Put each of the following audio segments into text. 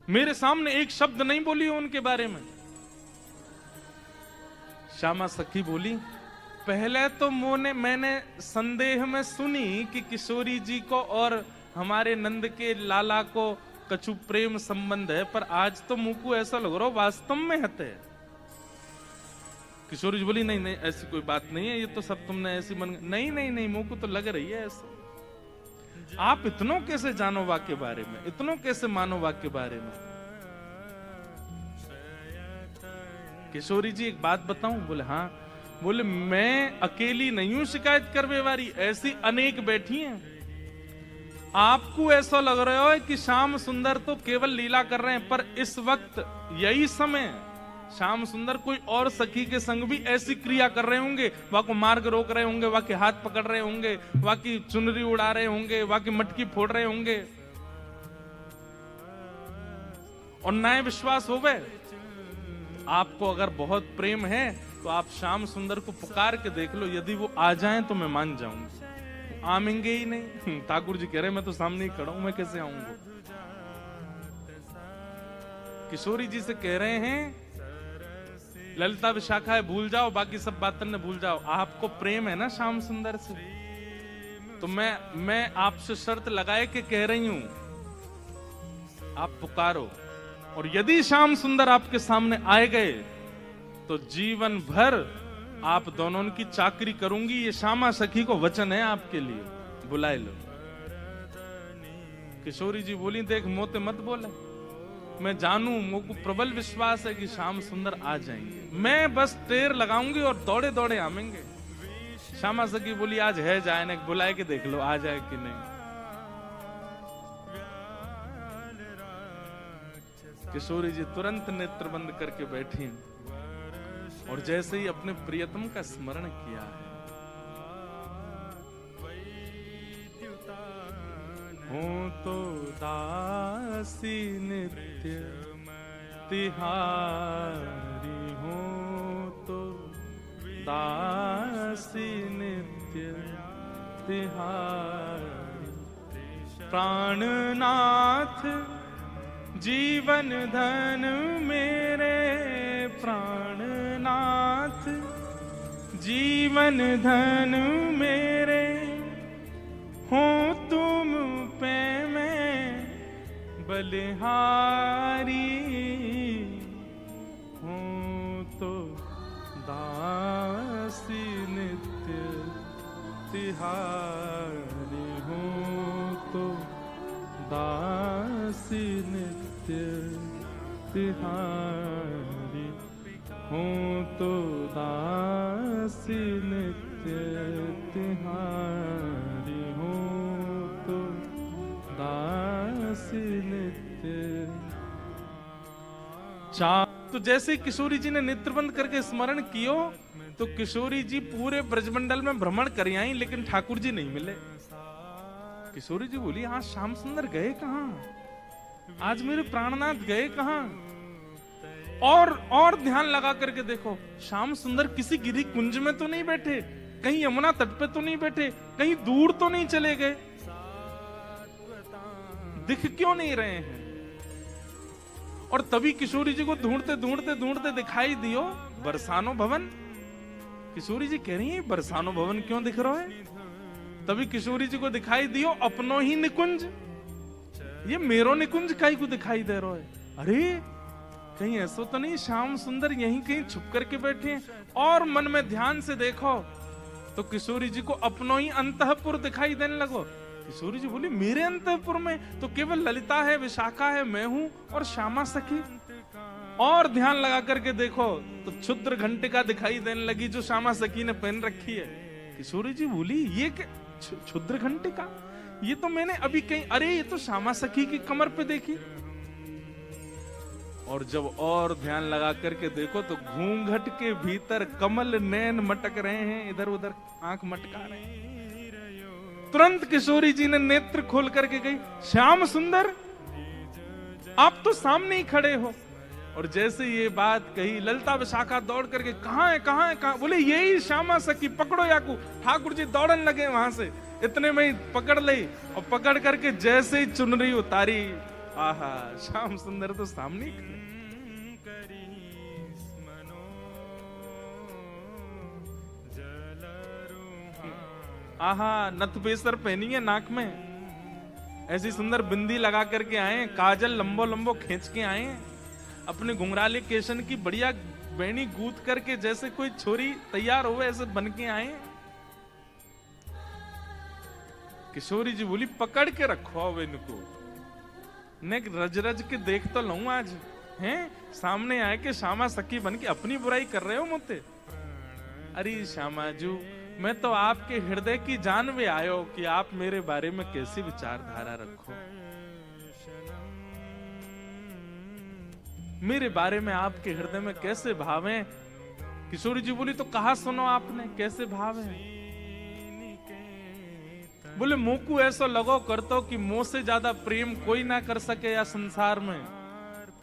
मेरे सामने एक शब्द नहीं बोली उनके बारे में। श्यामा सखी बोली, पहले तो मैंने संदेह में सुनी कि किशोरी जी को और हमारे नंद के लाला को कछु प्रेम संबंध है, पर आज तो मुंह को ऐसा लग रहा वास्तव में हते। किशोरी जी बोली, नहीं नहीं ऐसी कोई बात नहीं है, ये तो सब तुमने ऐसी मन। नहीं नहीं नहीं, मुंह को तो लग रही है ऐसा। आप इतनों कैसे जानो वाक्य बारे में, इतनों कैसे मानो वाक्य बारे में। किशोरी जी एक बात बताऊं? बोले हाँ। बोले मैं अकेली नहीं हूं शिकायत करवे वाली, ऐसी अनेक बैठी हैं। आपको ऐसा लग रहा है कि श्याम सुंदर तो केवल लीला कर रहे हैं, पर इस वक्त यही समय श्याम सुंदर कोई और सखी के संग भी ऐसी क्रिया कर रहे होंगे। वह को मार्ग रोक रहे होंगे, वह के हाथ पकड़ रहे होंगे, वह की चुनरी उड़ा रहे होंगे, वह की मटकी फोड़ रहे होंगे। और न्याय विश्वास हो गए। आपको अगर बहुत प्रेम है तो आप श्याम सुंदर को पुकार के देख लो, यदि वो आ जाएं तो मैं मान जाऊंगी। आमेंगे ही नहीं। ठाकुर जी कह रहे मैं तो सामने ही खड़ा हूं, मैं कैसे आऊंगा। किशोरी जी से कह रहे हैं ललिता विशाखा है भूल जाओ, बाकी सब बातों ने भूल जाओ। आपको प्रेम है ना श्याम सुंदर से, तो मैं आपसे शर्त लगाए के कह रही हूं, आप पुकारो। और यदि श्याम सुंदर आपके सामने आए गए तो जीवन भर आप दोनों की चाकरी करूंगी। ये श्यामा सखी को वचन है आपके लिए, बुलाए लो। किशोरी जी बोली, देख मोते मत बोले, मैं जानू, मुझको प्रबल विश्वास है कि श्याम सुंदर आ जाएंगे। मैं बस टेर लगाऊंगी और दौड़े दौड़े आवेंगे। श्यामा सखी बोली, आज है जाए ना, बुलाए के देख लो आ जाए कि नहीं। किशोरी जी तुरंत नेत्र बंद करके बैठी और जैसे ही अपने प्रियतम का स्मरण किया है, हूं तो दासी नित्य तिहारी, हूं तो दासी नित्य तिहारी। प्राणनाथ जीवन धन मेरे, प्राणनाथ जीवन धन मेरे, हो तुम पे मैं बलिहारी, हो तो दासी नित्य तिहारी, हो तो दासी नित्य तिहारी, हूँ तो दासी नित्य तिहारी, हूँ तो दासी नित्य। तो जैसे किशोरी जी ने नेत्र बंद करके स्मरण कियो, तो किशोरी जी पूरे ब्रजमंडल में भ्रमण कर आई, लेकिन ठाकुर जी नहीं मिले। किशोरी जी बोली, आज श्याम सुंदर गए कहां, आज मेरे प्राणनाथ गए कहां। और ध्यान लगा करके देखो, श्याम सुंदर किसी गिरी कुंज में तो नहीं बैठे, कहीं यमुना तट पे तो नहीं बैठे, कहीं दूर तो नहीं चले गए, दिख क्यों नहीं रहे हैं। और तभी किशोरी जी को ढूंढते ढूंढते ढूंढते दिखाई दियो बरसानो भवन। किशोरी जी कह रही है बरसानो भवन क्यों दिख रहा है। तभी किशोरी जी को दिखाई दियो अपनो ही निकुंज, ये मेरो निकुंज काई को दिखाई दे रहा है। अरे कहीं ऐसा तो नहीं श्याम सुंदर यहीं कहीं छुप करके बैठे हैं। और मन में ध्यान से देखो तो किशोरी जी को अपनो ही अंतःपुर दिखाई देने लगो। किशोरी जी बोली, मेरे अंतःपुर में तो केवल ललिता है, विशाखा है, मैं हूं और श्यामा सखी। और ध्यान लगा करके देखो तो क्षुद्र घंटिका दिखाई देने लगी जो श्यामा सखी ने पहन रखी है। किशोरी जी बोली, ये क्या क्षुद्र घंटिका, ये तो मैंने अभी कहीं, अरे ये तो श्यामा सखी की कमर पे देखी। और जब और ध्यान लगा करके देखो तो घूंघट के भीतर कमल नैन मटक रहे हैं, इधर उधर आंख मटका रहे हैं। तुरंत किशोरी जी ने नेत्र खोल करके गई, श्याम सुंदर आप तो सामने ही खड़े हो। और जैसे ये बात कही, ललिता विशाखा दौड़ करके, कहां है कहां है कहां, बोले यही श्यामा सखी, पकड़ो याकू। ठाकुर जी दौड़न लगे वहां से, इतने में ही पकड़ ली और पकड़ करके जैसे ही चुनरी उतारी आहा, श्याम सुंदर तो सामने खड़े। आहा, नथ बेसर पहनी है नाक में, ऐसी सुंदर बिंदी लगा करके आए, काजल लंबो लंबो खींच के आए, अपने घुंघराले केशन की बढ़िया बेणी गूंथ करके जैसे कोई छोरी तैयार हो ऐसे बन के आए। किशोरी जी बोली पकड़ के रखो अब इनको, ने रज रज के देख तो लूं आज, हैं सामने आए के श्यामा सखी बन के अपनी बुराई कर रहे हो मुझे। अरे श्यामा जू, मैं तो आपके हृदय की जान में आयो कि आप मेरे बारे में कैसी विचारधारा रखो, मेरे बारे में आपके हृदय में कैसे भाव हैं। किशोरी जी बोली तो कहा सुनो आपने कैसे भाव हैं। बोले मुंह को ऐसा लगो करतो कि मुंह से ज्यादा प्रेम कोई ना कर सके या संसार में,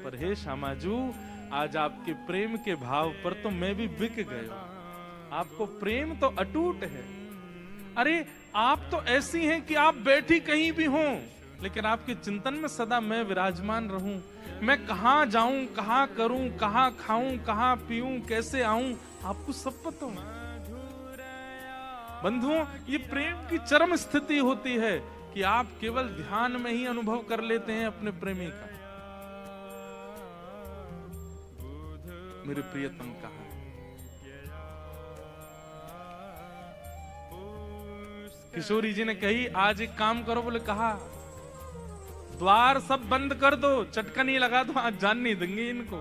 पर हे श्यामाजू आज आपके प्रेम के भाव पर तो मैं भी बिक गया। आपको प्रेम तो अटूट है। अरे आप तो ऐसी हैं कि आप बैठी कहीं भी हो लेकिन आपके चिंतन में सदा मैं विराजमान रहूं। मैं कहां जाऊं, कहां करूं, कहां खाऊं, कहां पीऊं, कैसे आऊं, आपको सब पता हो। बंधुओं, ये प्रेम की चरम स्थिति होती है कि आप केवल ध्यान में ही अनुभव कर लेते हैं अपने प्रेमी का। मेरे प्रियतम कहा, किशोरी जी ने कही आज एक काम करो। बोले कहा द्वार सब बंद कर दो, चटका नहीं लगा दो, आज जान नहीं देंगे इनको,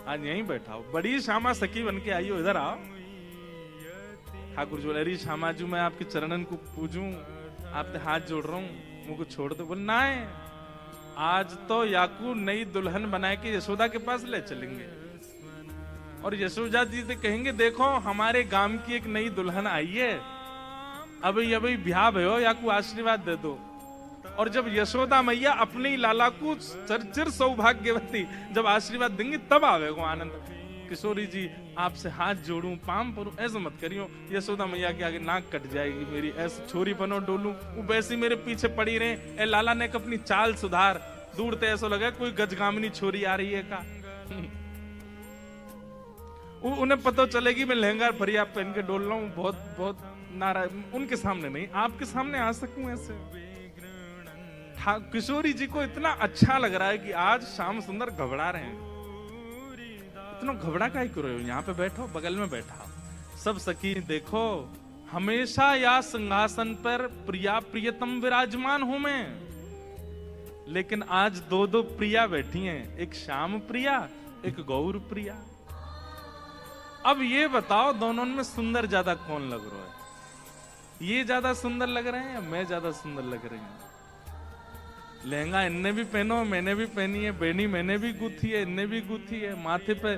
आज यहीं बैठाओ। बड़ी श्यामा सखी बन के आई हो, इधर आओ। ठाकुर जी बोले श्यामा जी मैं आपके चरणन को पूजूं, आपसे हाथ जोड़ रहा हूं, मुझको छोड़ दो। बोले ना है, आज तो याकू नई दुल्हन बना के यशोदा के पास ले चलेंगे और यशोदा जी से कहेंगे देखो हमारे गांव की एक नई दुल्हन आई है, अभी ब्याह भयो, याकू आशीर्वाद दे दो। और जब यशोदा मैया अपने लाला को चरचिर सौभाग्यवती जब आशीर्वाद देंगे तब आवेगा आनंद। किशोरी जी आपसे हाथ जोड़ूं, पाम परूं, ऐसा मत करियो। यशोदा मैया के आगे नाक कट जाएगी मेरी, ऐसे छोरी बनो डोलूं, वो वैसी मेरे पीछे पड़ी रहे। ए लाला ने अपनी चाल सुधार, दूर ते ऐसा लगा कोई गजगामिनी छोरी आ रही है का। उन्हें पता चलेगी मैं लहंगा फरिया पहन के डोल रहा हूँ, बहुत बहुत नाराज। उनके सामने नहीं, आपके सामने आ सकूं ऐसे। किशोरी जी को इतना अच्छा लग रहा है कि आज श्याम सुंदर घबरा रहे हैं। इतना घबरा काहे कर रहे हो, यहाँ पे बैठो, बगल में बैठा। सब सखी देखो, हमेशा या सिंहासन पर प्रिया प्रियतम विराजमान हूं मैं, लेकिन आज दो दो प्रिया बैठी हैं, एक श्याम प्रिया, एक गौर प्रिया। अब ये बताओ दोनों में सुंदर ज्यादा कौन लग रहा है? ये ज्यादा सुंदर लग रहे हैं या मैं ज्यादा सुंदर लग रही हूं? लहंगा इनने भी पहनो, मैंने भी पहनी है, बेनी मैंने भी गुथी है, इनने भी गुथी है, माथे पे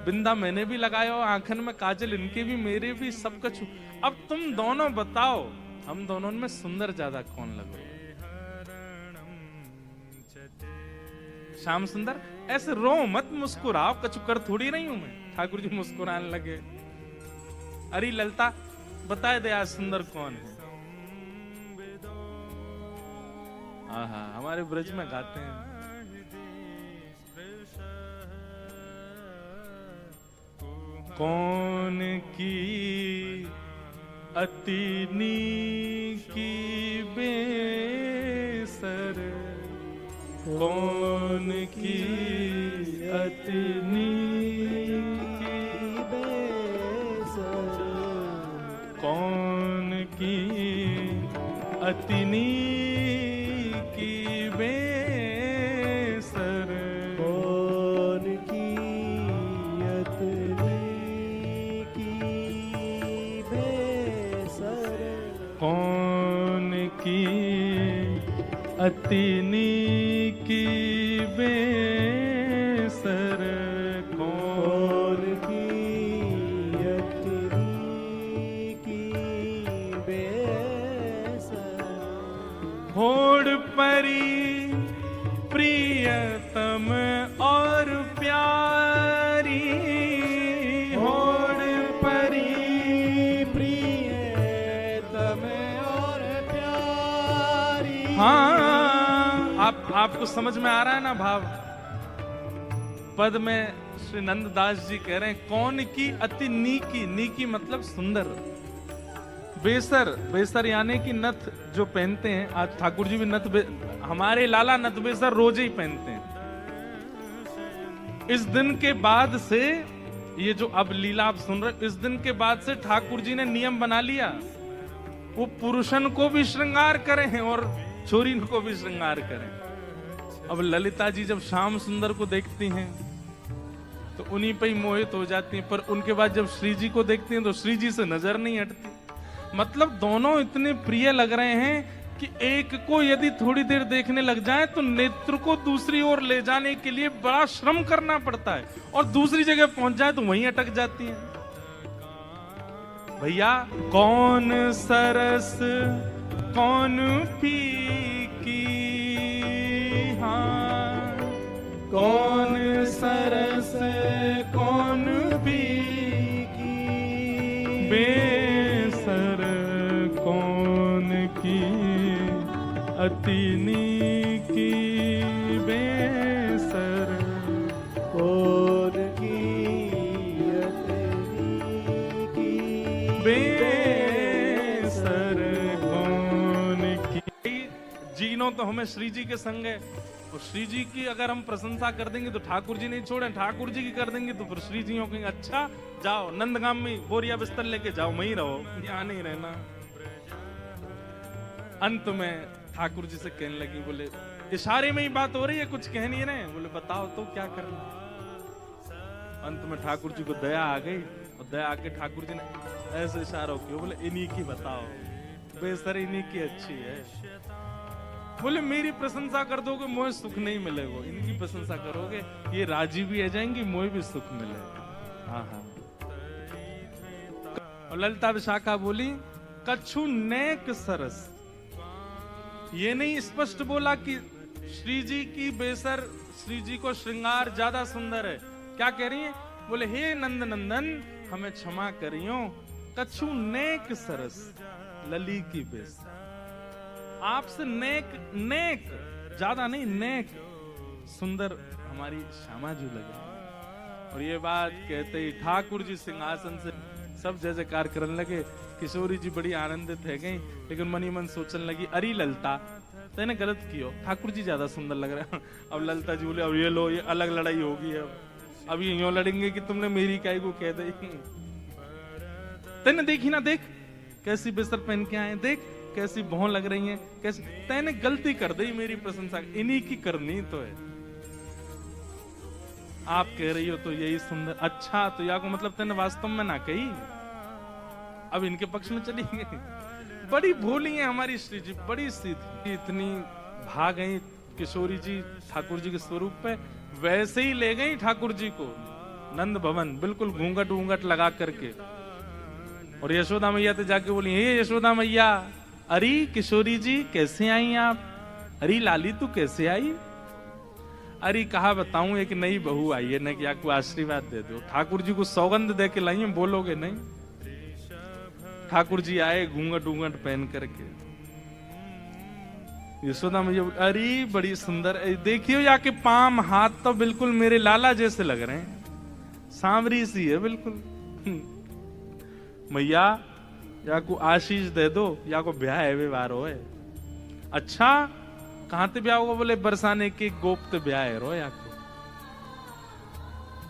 बिंदा मैंने भी लगाया, आंखन में काजल इनके भी, मेरे भी, सब कुछ। अब तुम दोनों बताओ हम दोनों में सुंदर ज्यादा कौन लग रहा है? श्याम सुंदर ऐसे रो मत, मुस्कुराओ, कछु कर थोड़ी नहीं हूं मैं। ठाकुर जी मुस्कुराने लगे। अरे ललता बताए दे आज सुंदर कौन है? हाँ, हमारे ब्रज में गाते हैं। कौन की अतिनी की बेसर, कौन की अतिनी की बेसर, कौन की अतिनी अतिनी की बेसर, कौन की अतिनी की बेसर, होड़ परी प्रियतम और प्यारी, होड़ परी प्रियतम और प्यारी। हाँ आपको समझ में आ रहा है ना भाव? पद में श्री नंददास जी कह रहे हैं कौन की अति नीकी, नीकी मतलब सुंदर, बेसर, बेसर यानी कि नथ जो पहनते हैं, आज ठाकुर जी भी नथ, हमारे लाला नथ बेसर रोज ही पहनते हैं। इस दिन के बाद से, ये जो अब लीला आप सुन रहे, इस दिन के बाद से ठाकुर जी ने नियम बना लिया, वो पुरुषन को भी श्रृंगार करें और छोरी को भी श्रृंगार करें। अब ललिता जी जब श्याम सुंदर को देखती हैं तो उन्हीं पे ही मोहित हो जाती हैं, पर उनके बाद जब श्री जी को देखती हैं तो श्री जी से नजर नहीं हटती। मतलब दोनों इतने प्रिय लग रहे हैं कि एक को यदि थोड़ी देर देखने लग जाए तो नेत्र को दूसरी ओर ले जाने के लिए बड़ा श्रम करना पड़ता है, और दूसरी जगह पहुंच जाए तो वहीं अटक जाती है। भैया कौन सरस कौन फीकी, हाँ कौन सरस कौन फीकी, बेसर कौन की अति नीकी, बेसर कौन की अति नीकी, बेसर कौन की। जीनो तो हमें श्री जी के संग है, और श्री जी की अगर हम प्रशंसा कर देंगे तो ठाकुर जी नहीं छोड़े, ठाकुर जी की कर देंगे तो फिर श्री जी कहेंगे अच्छा जाओ नंदगाम में बोरिया बिस्तर लेके जाओ, वहीं रहो, यहाँ नहीं रहना। अंत में ठाकुर जी से कहने लगी, बोले इशारे में ही बात हो रही है, कुछ कह नहीं रहे, बोले बताओ तो क्या करना। अंत में ठाकुर जी को दया आ गई, और दया आके ठाकुर जी ने ऐसे इशारा किया, बोले इन्हीं की बताओ, बेसर इन्हीं की अच्छी है। बोले मेरी प्रशंसा कर दोगे मोहे सुख नहीं मिलेगा, इनकी प्रशंसा करोगे ये राजी भी आ जाएंगी, मोहे भी सुख मिलेगा। हाँ हाँ। और ललिता विशाखा बोली कछु नेक सरस, ये नहीं स्पष्ट बोला कि श्री जी की बेसर, श्री जी को श्रृंगार ज्यादा सुंदर है। क्या कह रही है? बोले हे नंद नंदन हमें क्षमा करियो, कछु नेक सरस लली की बेसर, आपसे नेक, नेक ज्यादा नहीं, नेक सुंदर हमारी श्यामा जी लगे। और ये बात कहते ही ठाकुर जी सिंहासन से सब जय जयकार करने लगे। किशोरी जी बड़ी आनंदित है गई, लेकिन मनी मन सोचने लगी अरे ललिता तेने गलत कियो, ठाकुर जी ज्यादा सुंदर लग रहे हैं। अब ललिता जी बोले अब ये लो, ये अलग लड़ाई होगी, अब ये यूं लड़ेंगे कि तुमने मेरी काय को कह दी। तेने देखी ना, देख कैसी बेसर पहन के आए, देख कैसी भौं लग रही हैं, कैसी, तैने गलती कर दी मेरी प्रशंसा, इन्हीं की करनी तो है। आप कह रही हो तो यही सुंदर, अच्छा तो या को मतलब तैने वास्तव में ना कही, अब इनके पक्ष में चली गई। बड़ी भोली है हमारी श्री जी, बड़ी सीधी, इतनी भाग गई किशोरी जी ठाकुर जी के स्वरूप पे, वैसे ही ले गई ठाकुर जी को नंद भवन, बिल्कुल घूंघट घूंघट लगा करके। और यशोदा मैया तो जाके बोली हे यशोदा मैया, अरे किशोरी जी कैसे आई आप, अरे लाली तू कैसे आई। अरे कहा बताऊं एक नई बहू आई है, न कि आपको आशीर्वाद दे दो। ठाकुर जी को सौगंध दे के लाई, बोलोगे नहीं। ठाकुर जी आए घूंघट घूंघट पहन करके। यशोदा मैया अरे बड़ी सुंदर, देखियो या के पाम हाथ तो बिल्कुल मेरे लाला जैसे लग रहे हैं, सांवरी सी है बिल्कुल। मैया या को आशीष दे दो, या को ब्याह है व्यवहार हो है। अच्छा कहां ते ब्याह होगा, बोले बरसाने के गोप ते ब्याह है रो या को।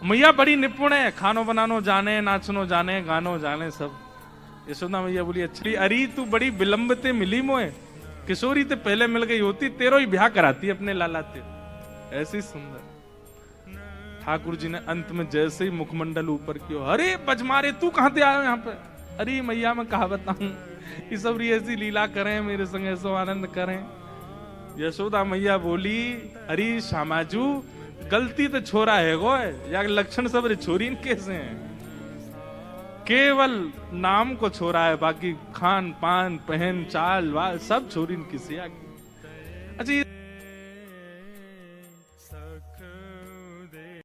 मैया बड़ी निपुण है, खानो बनानो जाने, नाचनो जाने, गानो जाने सब। यशोदा मैया बोली अच्छी, अरे तू बड़ी विलंबते मिली मोए, किशोरी ते पहले मिल गई होती, तेरो ही ब्याह कराती अपने लाला ते, ऐसी सुंदर। ठाकुर जी ने अंत में जैसे ही मुखमंडल ऊपर किया, अरे बजमारे तू कहां से आयो यहाँ पे। अरे मैया मैं कहा बताऊं, ये सब ऐसी लीला करें मेरे संग, ऐसो आनंद करें। यशोदा मैया बोली अरे श्यामाजू गलती तो छोरा है गो, या लक्षण सब छोरी कैसे हैं, केवल नाम को छोरा है, बाकी खान पान पहन चाल वाल सब छोरी किसी आगे। अच्छा